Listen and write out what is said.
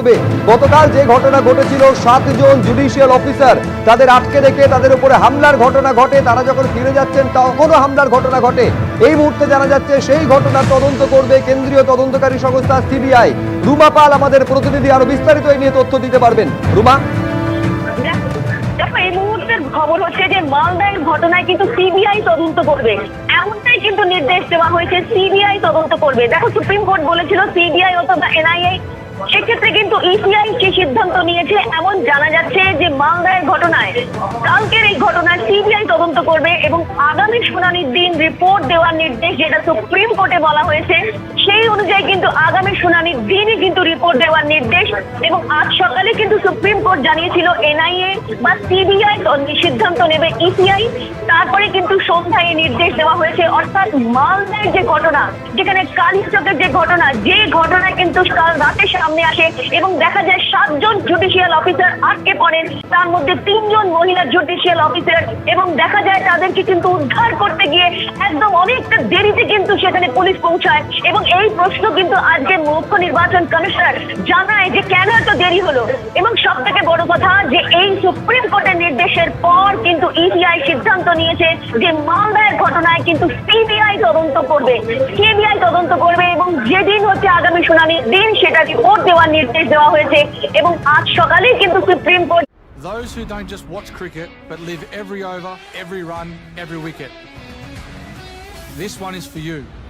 করবে। গতকাল যে ঘটনা ঘটেছিল 7 জন জুডিশিয়াল অফিসার তাদের আটকে রেখে তাদের উপরে হামলার ঘটনা ঘটে, তারা যখন ফিরে যাচ্ছেন তখনও হামলার ঘটনা ঘটে। এই মুহূর্তে জানা যাচ্ছে সেই ঘটনার তদন্ত করবে কেন্দ্রীয় তদন্তকারী সংস্থা সিবিআই। রুমা পাল আমাদের প্রতিনিধি, আরো বিস্তারিত এই নিয়ে তথ্য দিতে পারবেন। রুমা, দেখো এই মুহূর্তের খবর হচ্ছে যে মালদার ঘটনায় কিন্তু সিবিআই তদন্ত করবে, এমনটাই কিন্তু নির্দেশ দেওয়া হয়েছে। সিবিআই তদন্ত করবে। দেখো সুপ্রিম কোর্ট বলেছিল সিবিআই অথবা এনআইএ, সেক্ষেত্রে কিন্তু ইসিআই যে সিদ্ধান্ত নিয়েছে এমন জানা যাচ্ছে যে মালদার ঘটনায় কালকের এই ঘটনায় সিবিআই তদন্ত করবে এবং আগামী শুনানির দিন রিপোর্ট দেওয়ার নির্দেশ যেটা সুপ্রিম কোর্টে বলা হয়েছে, সেই অনুযায়ী কিন্তু আগামী শুনানির দিনই কিন্তু রিপোর্ট দেওয়ার নির্দেশ। এবং আজ সকালে কিন্তু সুপ্রিম কোর্ট জানিয়েছিল এনআইএ বা সিবিআই সিদ্ধান্ত নেবে ইসিআই, তারপরে কিন্তু সন্ধ্যায় এই নির্দেশ দেওয়া হয়েছে। অর্থাৎ মালদার যে ঘটনা, যেখানে কালীচকের যে ঘটনায় কিন্তু কাল রাতে সামনে আসে এবং দেখা যায় 7 জন জুডিশিয়াল অফিসার আটকে পড়েন, তার মধ্যে 3 জন মহিলা জুডিশিয়াল অফিসার, এবং দেখা যায় তাদেরকে কিন্তু উদ্ধার করতে গিয়ে একদম অনেকটা দেরিতে কিন্তু সেখানে পুলিশ পৌঁছায়। এবং এই প্রশ্ন কিন্তু আজকে মুখ্য নির্বাচন কমিশনার জানায় যে কেন এত দেরি হলো। এবং সব থেকে বড় কথা যে এই সুপ্রিম কোর্টের নির্দেশের পর কিন্তু ইসিআই সিদ্ধান্ত নিয়েছে যে মালদার ঘটনায় কিন্তু সিবিআই তদন্ত করবে এবং যেদিন হচ্ছে আগামী শুনানির দিন সেটা রিপোর্ট দেওয়ার নির্দেশ দেওয়া হয়েছে। এবং আজ সকালেই কিন্তু supreme court Those who don't just watch cricket but live every over, every run, every wicket. This one is for you.